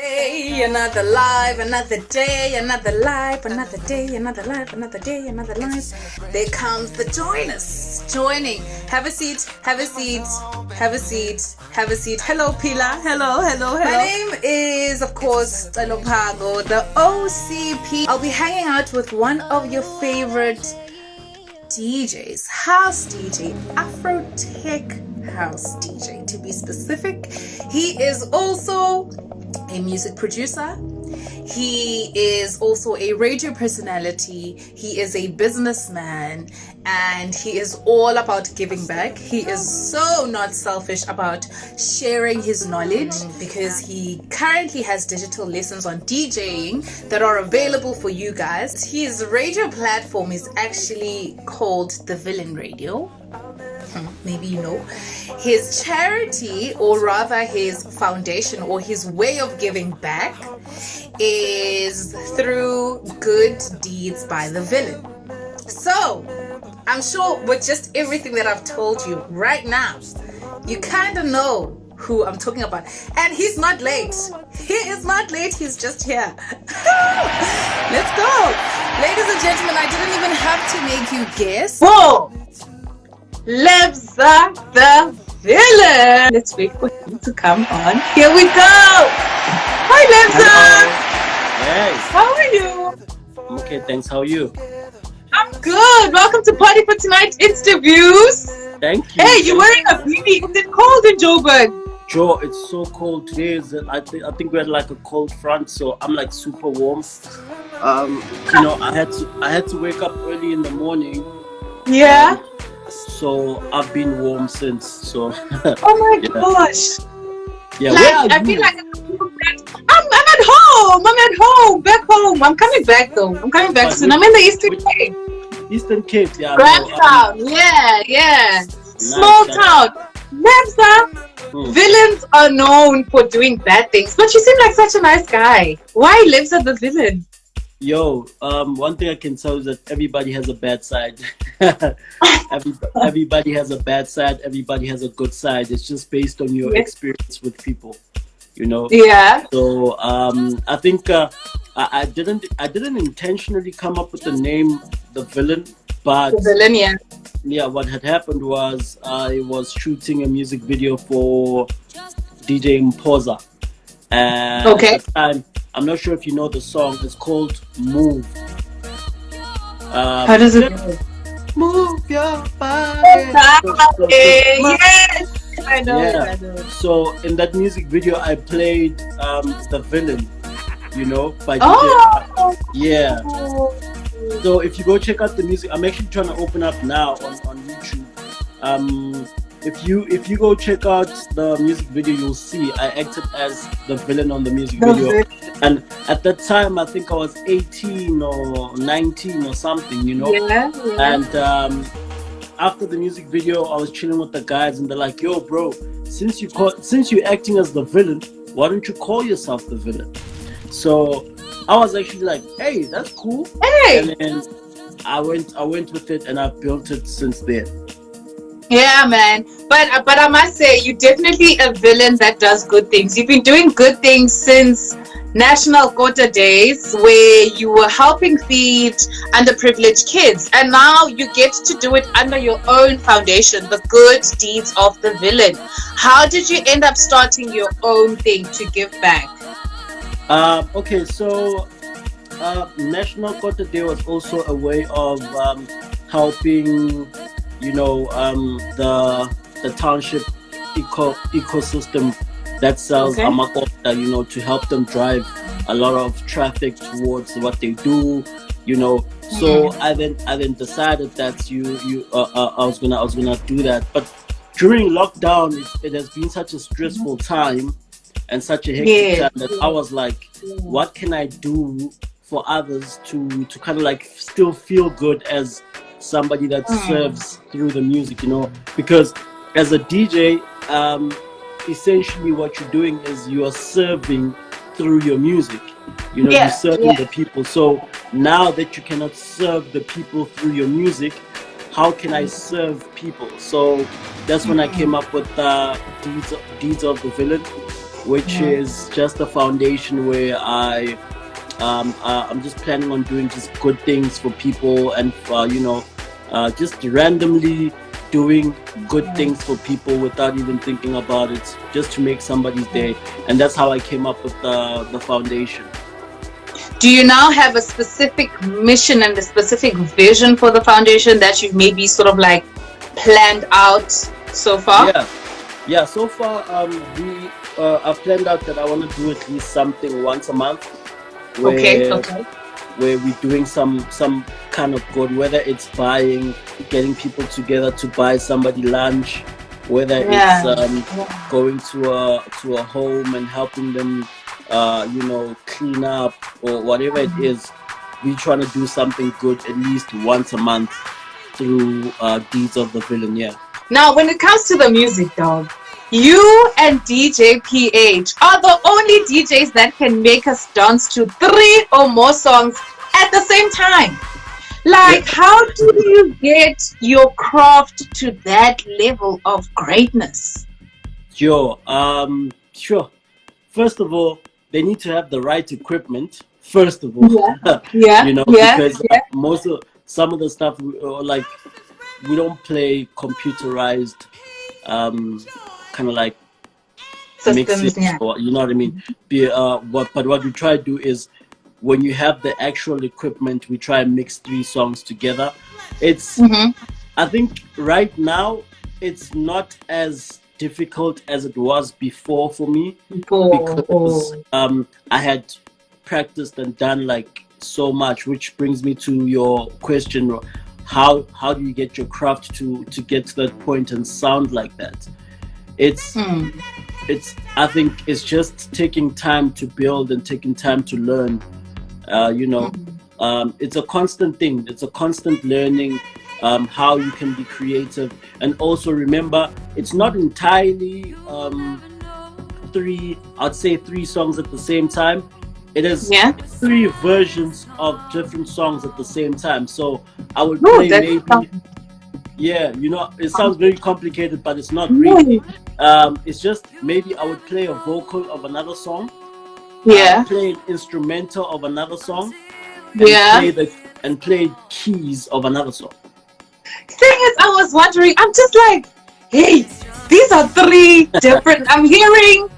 Hey, another life, another day, another life, another day, another life, another day, another life. There comes the joining. Have a seat, have a seat, have a seat, have a seat. Hello, Pila. Hello. My name is, of course, Pago, the OCP. I'll be hanging out with one of your favorite DJs, house DJ, Afro Tech house DJ to be specific. He is also a music producer. He is also a radio personality. He is a businessman, and he is all about giving back. He is so not selfish about sharing his knowledge, because he currently has digital lessons on DJing that are available for you guys. His radio platform is actually called THEVILLAIN Radio. Maybe you know. His charity, or rather his foundation, or his way of giving back, is through Good Deeds by the Villain. So I'm sure with just everything that I've told you right now, you kind of know who I'm talking about. And he's not late. He is not late. He's just here. Let's go. Ladies and gentlemen, I didn't even have to make you guess. Whoa! Lebza the Villain. Let's wait for him to come on. Here we go. Hi, Lebza. Hey. How are you? I'm okay, thanks. How are you? I'm good. Welcome to Party for Tonight interviews. Thank you. Hey, you're wearing a beanie. Is it cold in Joburg? Joe, it's so cold today. I think we had like a cold front, so I'm like super warm. I had to wake up early in the morning. Yeah. So I've been warm since. So. Oh my gosh. Yeah. Like, I feel like I'm at home. I'm at home. Back home. I'm coming back though. I'm coming back soon. I'm in the Eastern Cape. Eastern Cape, yeah. Grand Town. Yeah. Small town. Lebza. Villains are known for doing bad things, but you seem like such a nice guy. Why Lebza the Villain? Yo, one thing I can tell is that everybody has a bad side. Everybody has a bad side. Everybody has a good side. It's just based on your experience with people, you know. Yeah. So I think I didn't intentionally come up with the name The Villain, but the Villain, yeah. Yeah, what had happened was I was shooting a music video for DJ Mpoza. And okay. At the time, I'm not sure if you know the song. It's called Move. How does it go? Move your body. Yes, I know. Yeah. So in that music video, I played The Villain, you know, by DJ. Yeah. So if you go check out the music, I'm actually trying to open up now on YouTube. If you go check out the music video, you'll see I acted as the villain on the music video. And at that time, I think I was 18 or 19 or something, you know. Yeah. And after the music video, I was chilling with the guys, and they're like, "Yo, bro, since you're acting as the villain, why don't you call yourself the villain?" So I was actually like, "Hey, that's cool." Hey. And then I went with it, and I've built it since then. Yeah, man. But I must say, you're definitely a villain that does good things. You've been doing good things since National Quota days, where you were helping feed underprivileged kids, and now you get to do it under your own foundation, the Good Deeds of the Villain. How did you end up starting your own thing to give back? Okay, so National Quota Day was also a way of helping, you know, the township ecosystem that sells amakota, you know, to help them drive a lot of traffic towards what they do, you know. So I then decided that I was gonna do that. But during lockdown, it has been such a stressful time and such a hectic time that I was like, what can I do for others to kind of like still feel good as somebody that serves through the music, you know? Because as a DJ, essentially what you're doing is you are serving through your music, you know. You're serving the people. So now that you cannot serve the people through your music, how can I serve people? So that's when I came up with Deeds of the Villain. which is just a foundation where I'm just planning on doing just good things for people, and just randomly doing good things for people without even thinking about it, just to make somebody's day. And that's how I came up with the foundation. Do you now have a specific mission and a specific vision for the foundation that you've maybe sort of like planned out so far? Yeah. So far, I've planned out that I want to do at least something once a month. Where we're doing some kind of good, whether it's getting people together to buy somebody lunch, whether it's going to a home and helping them clean up, or whatever it is. We're trying to do something good at least once a month through Deeds of the Villain. Now, when it comes to the music, dog, you and DJ PH are the only DJs that can make us dance to 3 or more songs at the same time. Like, how do you get your craft to that level of greatness? Sure. First of all, they need to have the right equipment. First of all, because some of the stuff, we don't play computerized kind of like systems, mixes, or you know what I mean. But what we try to do is, when you have the actual equipment, we try and mix 3 songs together. It's I think right now it's not as difficult as it was before for me, because I had practiced and done like so much, which brings me to your question: how do you get your craft to get to that point and sound like that? I think it's just taking time to build and taking time to learn. It's a constant thing. It's a constant learning, how you can be creative. And also remember, it's not entirely 3 songs at the same time. It is 3 versions of different songs at the same time. So I would play it sounds very complicated, but it's not really. It's just maybe I would play a vocal of another song, play an instrumental of another song, and play keys of another song. Thing is, I was wondering, I'm just like, hey, these are 3 different. I'm hearing.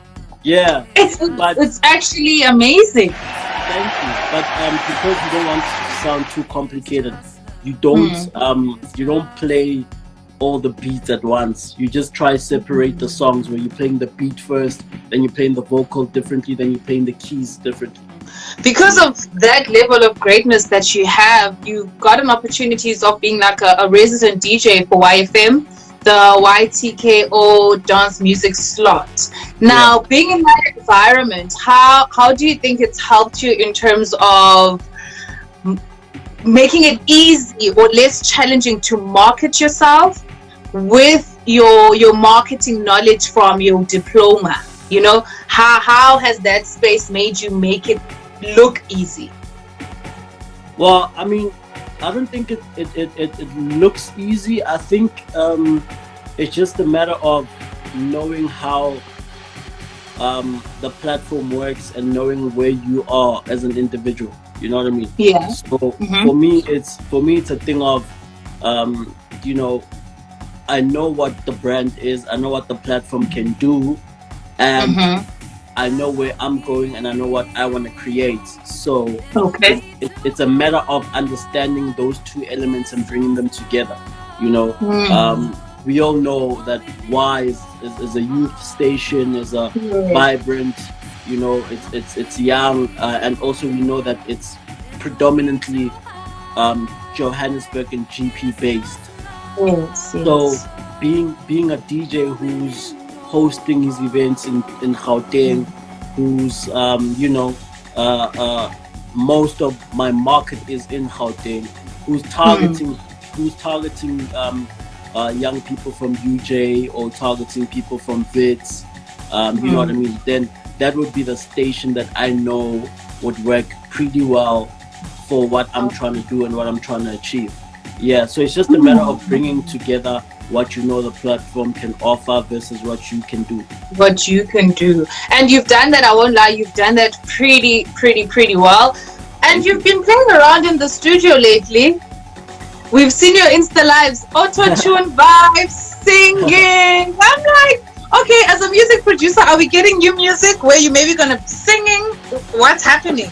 It's actually amazing. Thank you. But because you don't want to sound too complicated, you don't play all the beats at once. You just try to separate the songs, where you're playing the beat first, then you're playing the vocal differently, then you're playing the keys differently. Because of that level of greatness that you have, you got an opportunity of being like a resident DJ for YFM, the YTKO dance music slot. Now, being in that environment, how do you think it's helped you in terms of making it easy or less challenging to market yourself with your marketing knowledge from your diploma? How has that space made you make it look easy? Well, I mean, I don't think it looks easy. I think it's just a matter of knowing how the platform works and knowing where you are as an individual. You know what I mean? Yeah. So for me, it's a thing of I know what the brand is, I know what the platform can do, and I know where I'm going, and I know what I want to create. So it's a matter of understanding those 2 elements and bringing them together. We all know that Y is a youth station, is a vibrant, it's young, and also we know that it's predominantly Johannesburg and GP based. So being a DJ who's hosting his events in Gauteng, who's most of my market is in Gauteng, who's targeting young people from UJ or targeting people from VITS, you know what I mean? Then that would be the station that I know would work pretty well for what I'm trying to do and what I'm trying to achieve. So it's just a matter of bringing together what you know the platform can offer versus what you can do. What you can do. And you've done that, I won't lie, you've done that pretty well. And you've been playing around in the studio lately. We've seen your Insta lives, auto-tune vibes, singing. I'm like, okay, as a music producer, are we getting new music where you maybe gonna be singing? What's happening?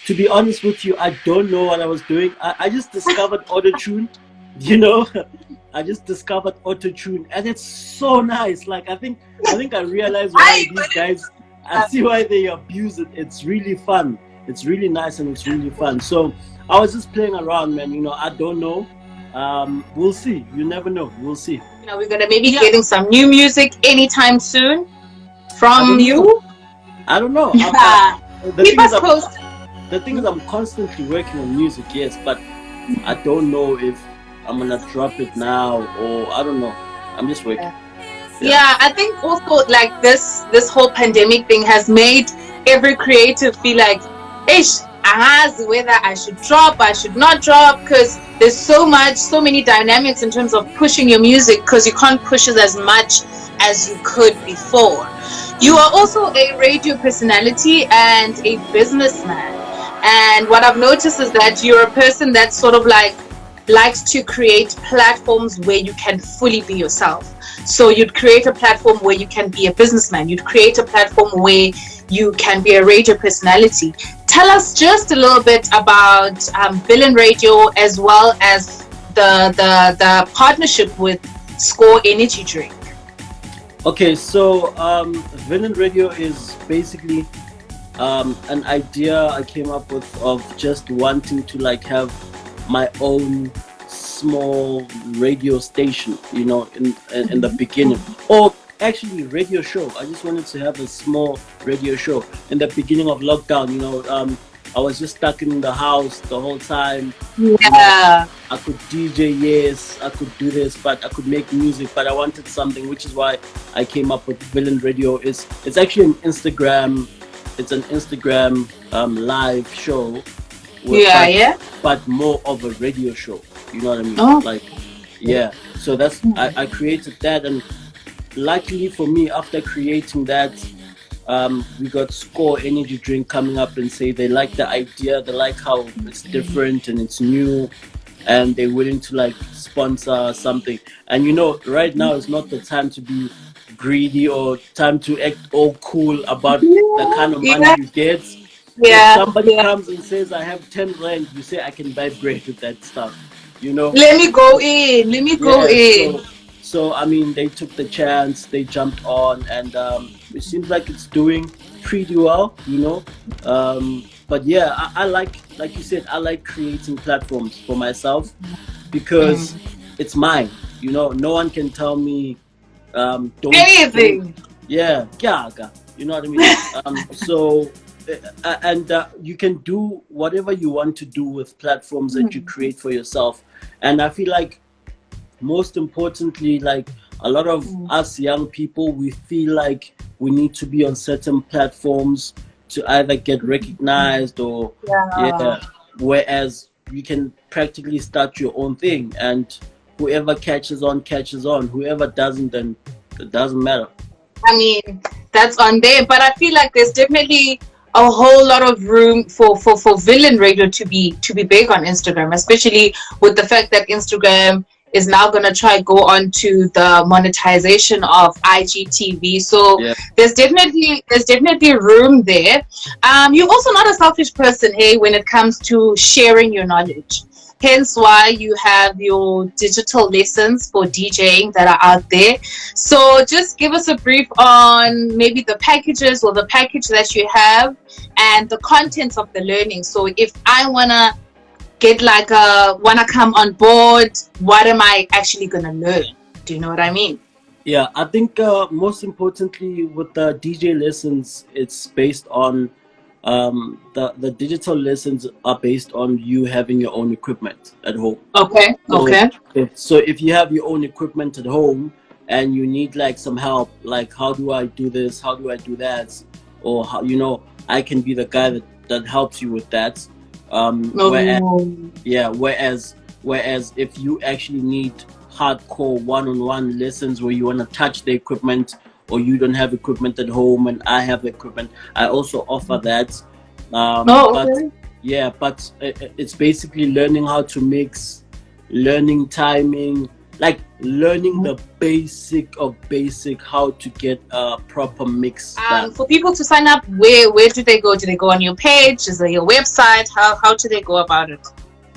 To be honest with you, I don't know what I was doing. I just discovered auto-tune, you know. I just discovered auto-tune, and it's so nice. Like I think I realized why these guys, I see why they abuse it. It's really fun. It's really nice and it's really fun. So I was just playing around, man. You know, I don't know. We'll see. You never know. We'll see. You know, we're gonna maybe getting some new music anytime soon from you. I don't know. Keep us posted. The thing is, I'm constantly working on music, yes, but I don't know if I'm gonna drop it now or I don't know. I'm just working. Yeah, I think also like this whole pandemic thing has made every creative feel like, ish, whether I should drop, I should not drop, because there's so many dynamics in terms of pushing your music, because you can't push it as much as you could before. You are also a radio personality and a businessman. And what I've noticed is that you're a person that sort of like likes to create platforms where you can fully be yourself. So you'd create a platform where you can be a businessman. You'd create a platform where you can be a radio personality. Tell us just a little bit about VIILAIN Radio, as well as the partnership with Score Energy Drink. Okay, so VIILAIN Radio is basically an idea I came up with of just wanting to like have my own small radio station, you know, in the beginning, or actually radio show. I just wanted to have a small radio show in the beginning of lockdown. You know, I was just stuck in the house the whole time. Yeah, you know, I could DJ, yes, I could do this, but I could make music, but I wanted something, which is why I came up with VIILAIN Radio. It's actually an Instagram live show. But more of a radio show, you know what I mean? Like, yeah. So that's I created that, and luckily for me, after creating that, we got Score Energy Drink coming up and say they like the idea, they like how it's different and it's new, and they're willing to like sponsor something. And you know, right now is not the time to be greedy or time to act all cool about the kind of money you get. If somebody comes and says I have 10 rand, you say I can buy bread with that stuff, you know. Let me go in. So I mean, they took the chance, they jumped on, and it seems like it's doing pretty well, you know. But yeah, I like you said, I like creating platforms for myself because it's mine, you know. No one can tell me don't anything. Yeah, you know what I mean. So and you can do whatever you want to do with platforms that you create for yourself. And I feel like most importantly, like a lot of us young people, we feel like we need to be on certain platforms to either get recognized or whereas you can practically start your own thing, and whoever catches on, whoever doesn't, then it doesn't matter. I mean, that's on there, but I feel like there's definitely a whole lot of room for VIILAIN Radio to be big on Instagram, especially with the fact that Instagram is now going to try go on to the monetization of IGTV. So there's definitely room there. You're also not a selfish person, hey, when it comes to sharing your knowledge. Hence why you have your digital lessons for DJing that are out there. So just give us a brief on maybe the packages or the package that you have and the contents of the learning. So if I wanna wanna come on board, what am I actually gonna learn? Do you know what I mean? Yeah, I think most importantly with the DJ lessons, it's based on the digital lessons are based on you having your own equipment at home. Okay. So if you have your own equipment at home and you need like some help, like how do I do this, how do I do that, or how, you know, I can be the guy that helps you with that. Whereas if you actually need hardcore one-on-one lessons where you want to touch the equipment, or you don't have equipment at home and I have equipment, I also offer that. Okay. But it's basically learning how to mix, learning timing, like learning the basic of basic, how to get a proper mix done. For people to sign up, where do they go? Do they go on your page? Is it your website? How do they go about it?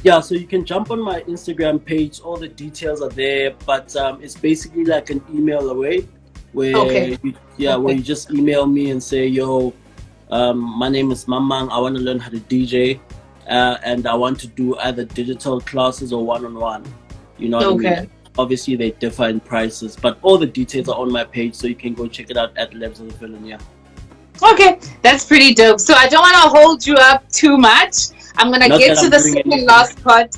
Yeah, so you can jump on my Instagram page. All the details are there, but it's basically like an email away, where where you just email me and say, yo, my name is Mamang. I want to learn how to DJ, and I want to do either digital classes or one-on-one. You know what I mean? Obviously, they differ in prices, but all the details are on my page, so you can go check it out at Lebza the Villain. Yeah. Okay, that's pretty dope. So I don't want to hold you up too much. I'm gonna get to the second last part.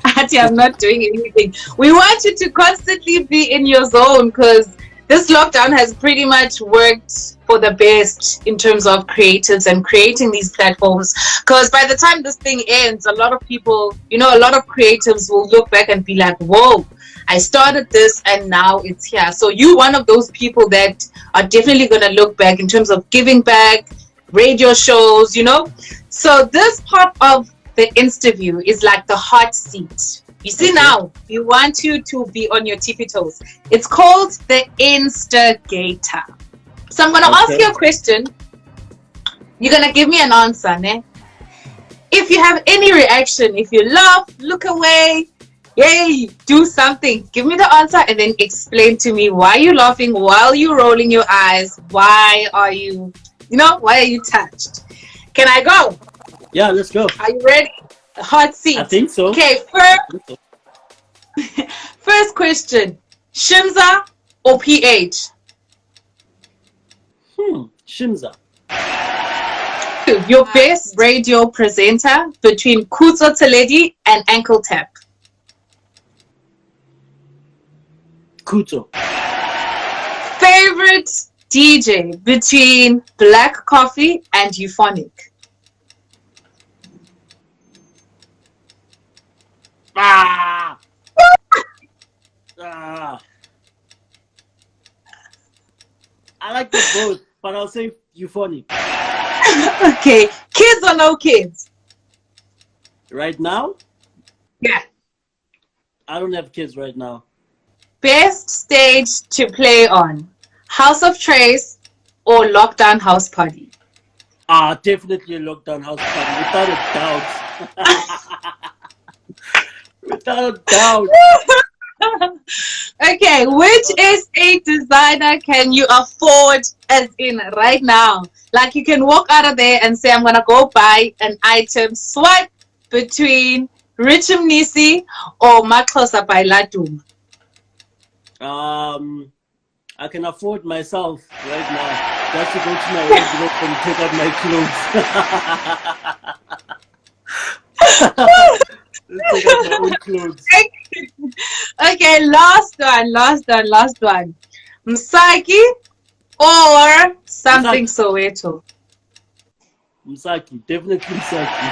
Actually, I'm not doing anything. We want you to constantly be in your zone, because this lockdown has pretty much worked for the best in terms of creatives and creating these platforms. Because by the time this thing ends, a lot of people, a lot of creatives will look back and be like, whoa, I started this and now it's here. So you're one of those people that are definitely going to look back in terms of giving back, radio shows, So this part of the interview is like the hot seat. You see, now we want you to be on your tippy toes. It's called the Instigator. So I'm going to ask you a question. You're going to give me an answer, ne? If you have any reaction, if you laugh, look away, yay, do something, give me the answer and then explain to me why you're laughing, while you're rolling your eyes, why are you touched? Can I go? Yeah, let's go. Are you ready? The hot seat. I think so. Okay, first question. Shimza or PH? Shimza. Your best radio presenter between Kuzo Teledi and Ankle Tap? Kuzo. Favorite DJ between Black Coffee and Euphonic? I like them both, but I'll say Euphonic. Okay, kids or no kids? Right now? Yeah. I don't have kids right now. Best stage to play on? House of Trace or Lockdown House Party? Definitely a Lockdown House Party, without a doubt. Without a doubt. Okay, which is a designer can you afford, as in right now? Like, you can walk out of there and say, I'm gonna go buy an item. Swipe between Richard Nisi or Maxhosa by Ladum. I can afford myself right now. Just to go to my wardrobe and take out my clothes. Let's take out my own clothes. Okay, last one. Msaki or something Soweto? Msaki, definitely Msaki.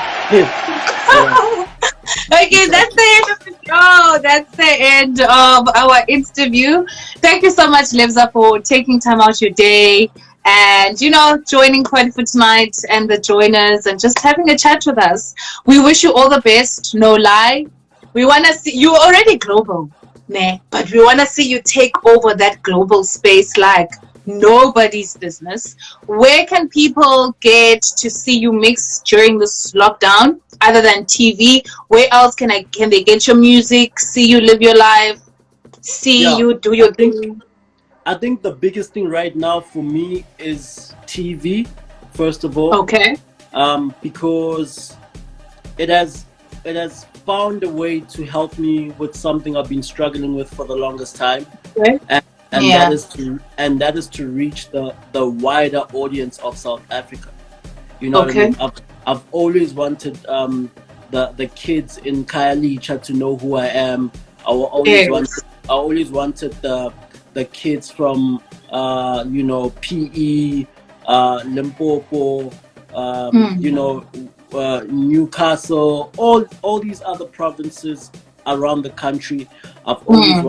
Okay, that's the end of the show. That's the end of our interview. Thank you so much, Lebza, for taking time out your day and, joining PARTY42NITE and the joiners and just having a chat with us. We wish you all the best, no lie. We want to see you already global, but we want to see you take over that global space like nobody's business. Where can people get to see you mix during this lockdown other than TV? Where else can they get your music, see you live your life, see you do your thing? I think the biggest thing right now for me is TV, first of all. Okay. Because it has found a way to help me with something I've been struggling with for the longest time. Okay. And that is to reach the wider audience of South Africa. You know what I mean? I've always wanted the kids in Khayelitsha to know who I am. I always wanted the kids from PE, Limpopo, Newcastle, all these other provinces around the country. I've always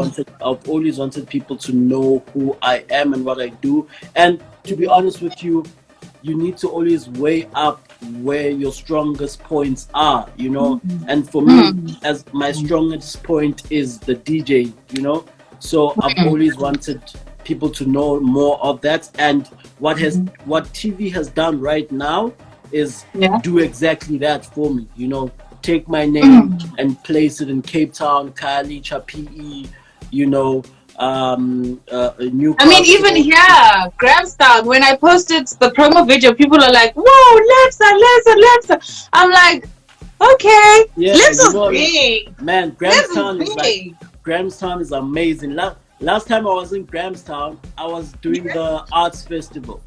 wanted people to know who I am and what I do. And to be honest with you, you need to always weigh up where your strongest points are, you know. And for me, as my strongest point is the DJ, you know. So I've always wanted people to know more of that. And what TV has done right now is do exactly that for me, you know. Take my name and place it in Cape Town, Khayelitsha, PE, you know, Newcastle. I mean, even here, Grahamstown, when I posted the promo video, people are like, whoa, Lebza. I'm like, okay, Lebza's big. Man, Grahamstown is amazing. Last time I was in Grahamstown, I was doing the Arts Festival.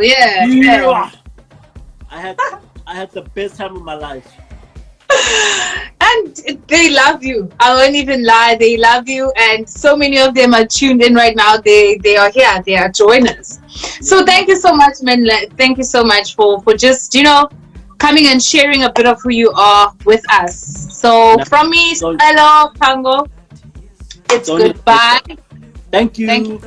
Yeah. I had the best time of my life. And they love you. I won't even lie. They love you, and so many of them are tuned in right now. They are here. They are joiners. So thank you so much, man. Thank you so much for just, you know, coming and sharing a bit of who you are with us. So from me, hello, Tango. It's goodbye. Thank you. Thank you.